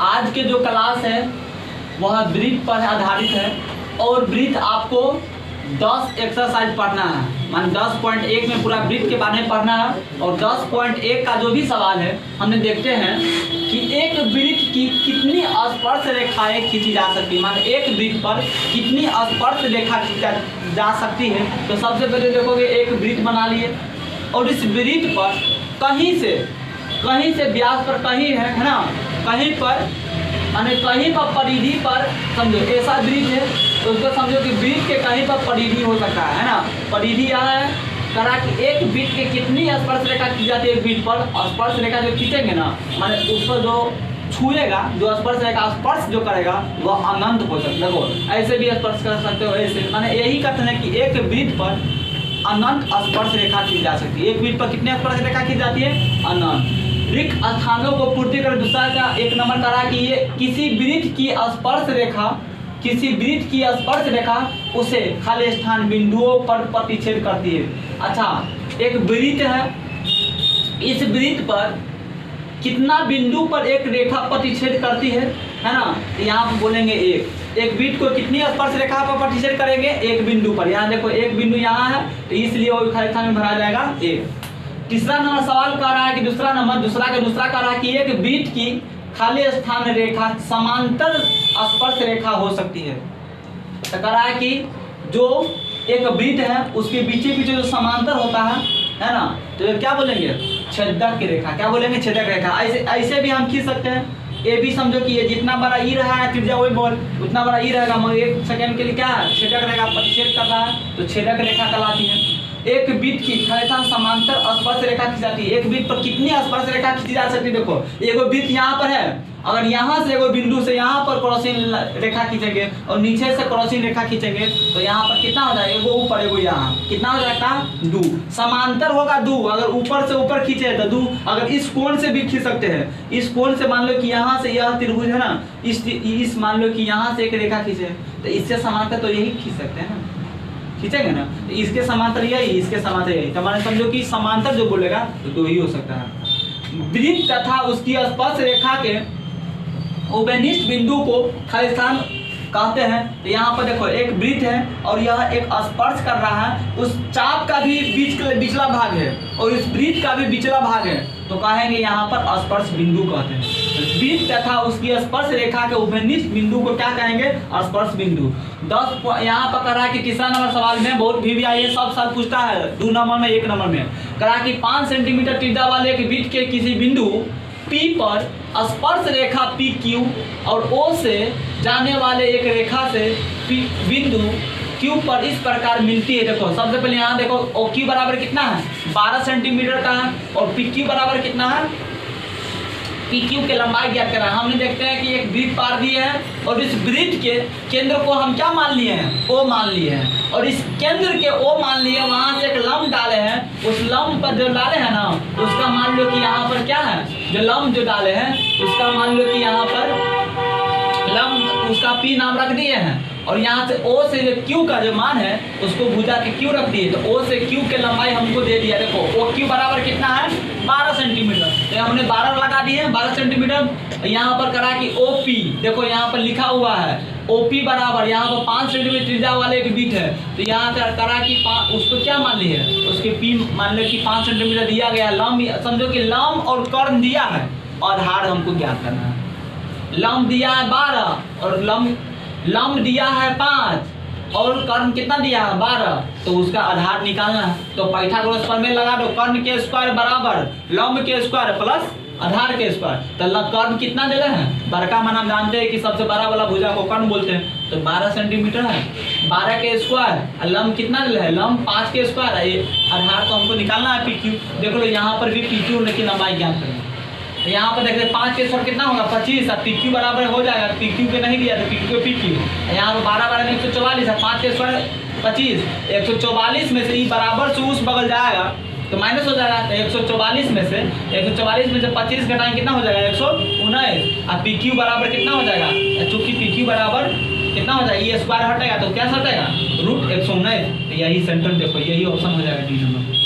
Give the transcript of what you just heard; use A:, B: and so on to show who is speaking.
A: आज के जो क्लास है वह ब्रीथ पर आधारित है और ब्रीथ आपको 10 एक्सरसाइज पढ़ना है, मान 10.1 में पूरा ब्रीथ के बारे में पढ़ना है। और 10.1 का जो भी सवाल है हमने देखते हैं कि एक ब्रीथ की कितनी स्पर्श रेखाएं खींची जा सकती है, मान एक ब्रीथ पर कितनी स्पर्श रेखा खींची जा सकती है। तो सबसे पहले देखोगे एक ब्रीथ बना लिए और इस ब्रीथ पर कहीं से व्यास पर कहीं है ना, कहीं पर माने कहीं पर परिधि पर समझो ऐसा ब्रीथ है तो उसको समझो कि ब्रीथ के कहीं पर परिधि हो सकता है ना। परिधि यहाँ है करा कि एक ब्रीथ के कितनी स्पर्श रेखा खींची जाती है। एक ब्रीथ पर स्पर्श रेखा जो खींचेंगे ना, माने उसको जो छुएगा, जो स्पर्श रेखा स्पर्श जो करेगा वह अनंत हो सकता है। देखो ऐसे भी स्पर्श कर सकते हो, ऐसे माने यही कहते हैं कि एक ब्रीथ पर अनंत स्पर्श रेखा खींची जा सकती है। एक ब्रीथ पर कितनी स्पर्श रेखा खींची जाती है? अनंत। रिक्त स्थानों को पूर्ति कर दूसरा का 1 नंबर करा कि ये किसी ब्रीथ की स्पर्श रेखा उसे खाली स्थान बिंदुओं पर प्रतिच्छेद करती है। अच्छा, एक ब्रीथ है, इस ब्रीथ पर कितना बिंदु पर एक रेखा प्रतिच्छेद करती है ना। यहाँ पर बोलेंगे एक ब्रीथ को कितनी स्पर्श रेखा पर प्रतिच्छेद करेंगे? एक बिंदु पर। यहाँ देखो एक बिंदु यहाँ है तो इसलिए वो खाली स्थान में भरा जाएगा 1। तीसरा नंबर सवाल कह रहा है कि दूसरा कह रहा है कि एक ब्रीथ की खाली स्थान रेखा समांतर स्पर्श रेखा हो सकती है। तो कह रहा है कि जो एक ब्रीथ है उसके पीछे जो समांतर होता है ना, तो ये क्या बोलेंगे? छेदक की रेखा। क्या बोलेंगे? छेदक रेखा। ऐसे भी हम खींच सकते हैं। ये भी समझो कि ये जितना बड़ा ई रहा है त्रिज्या वही बोल उतना बड़ा ई रहेगा, मगर 1 सेकंड के लिए क्या है? छेदक रेखा प्रतिच्छेद कर रहा है तो छेदक रेखा कहलाती है। एक ब्रीथ की खाली समांतर स्पर्श रेखा खींची जाती है। एक ब्रीथ पर कितनी स्पर्श रेखा खींची जा सकती है? देखो एगो ब्रीथ यहाँ पर है, अगर यहाँ से एगो बिंदु से यहाँ पर क्रॉसिंग रेखा खींचेंगे और नीचे से क्रॉसिंग रेखा खींचेंगे तो यहाँ पर कितना हो जाएगा? एगो ऊपर एगो यहाँ, कितना हो जाएगा? 2। समांतर होगा 2। अगर ऊपर से ऊपर खींचे तो 2। अगर इस कोण से भी खींच सकते हैं, इस कोण से मान लो कि यहाँ से यह त्रिभुज है ना, इस मान लो कि यहाँ से एक रेखा खींचे तो इससे समांतर तो यही खींच सकते हैं ना, खींचेंगे ना। तो इसके समांतर यही, इसके समांतर यही, तो हमारे समझो कि समांतर जो बोलेगा तो यही हो सकता है। ब्रीथ तथा उसकी स्पर्श रेखा के उभयनिष्ठ बिंदु को खाली स्थान कहते हैं। तो यहाँ पर देखो एक ब्रीथ है और यह एक स्पर्श कर रहा है, उस चाप का भी बिचला भाग है और इस ब्रीथ का भी बिचला भाग है, तो कहेंगे यहाँ पर स्पर्श बिंदु कहते हैं। ब्रीथ तथा उसकी स्पर्श रेखा के उभयनिष्ठ बिंदु को क्या कहेंगे? स्पर्श बिंदु। 10 यहाँ पर करा कि तीसरा नंबर सवाल में बहुत भी आई है, सब साल पूछता है 2 नंबर में 1 नंबर में करा कि 5 सेंटीमीटर त्रिज्या वाले एक ब्रीथ के किसी बिंदु P पर स्पर्श रेखा PQ और O से जाने वाले एक रेखा से बिंदु Q पर इस प्रकार मिलती है। देखो सबसे पहले यहाँ देखो OQ बराबर कितना है? 12 सेंटीमीटर का है और PQ बराबर कितना है? PQ के लंबाई ज्ञात करा। हमने देखते हैं कि एक ब्रीथ पार दिए है और इस ब्रीथ के केंद्र को हम क्या मान लिए हैं? O मान लिए हैं और इस केंद्र के O मान लिए, वहां से एक लंब डाले हैं, उस लंब पर जो डाले हैं ना उसका मान लो कि यहाँ पर क्या है? जो लंब जो डाले हैं उसका मान लो कि यहाँ पर लंब उसका P नाम रख दिए हैं और यहाँ से O से जो Q का जो मान है उसको भुजा के Q रख दिए, तो O से Q के लंबाई हमको दे दिया। देखो OQ बराबर कितना है? 12 सेंटीमीटर, तो हमने 12 लगा दिए 12 सेंटीमीटर। यहाँ पर करा कि OP देखो यहाँ पर लिखा हुआ है OP बराबर यहाँ पर 5 सेंटीमीटर त्रिज्या वाले एक ब्रीथ है, तो यहाँ करा कि उसको क्या मान लिया है? उसके P मान लो कि 5 सेंटीमीटर दिया गया। लंब समझो कि लंब और कर्ण दिया है और आधार हमको ज्ञात करना है। लंब दिया है 12 और लंब दिया है 5 और कर्ण कितना दिया है? 12, तो उसका आधार निकालना है। तो पाइथागोरस प्रमेय लगा दो, कर्ण के स्क्वायर बराबर लंब के स्क्वायर प्लस आधार के स्क्वायर। तो कर्ण कितना दे रहे हैं? बड़का मान हम जानते हैं कि सबसे बड़ा वाला भुजा को कर्ण बोलते हैं, तो 12 सेंटीमीटर है। 12 के स्क्वायर, लंब कितना दे रहे हैं? लंब 5 के स्क्वायर है। आधार को हमको निकालना है PQ। देखो लो यहाँ पर भी PQ लेकिन लंबाई ज्ञात करें, तो यहाँ पर देखते 5 के स्क्वायर कितना होगा? 25। और PQ बराबर हो जाएगा, PQ के नहीं दिया तो PQ के PQ। यहाँ पर 12 12 में 144 है, 5 के स्क्वायर 25, 144 में से ई बराबर से उस बगल जाएगा तो माइनस हो जाएगा। तो 144 में से 25 घटाएं कितना हो जाएगा? 119। और PQ बराबर कितना हो जाएगा? चूंकि PQ बराबर कितना हो जाएगा? ये स्क्वायर हटेगा तो क्या हटेगा? √119। तो यही सेंटर देखो, यही ऑप्शन हो जाएगा D नंबर।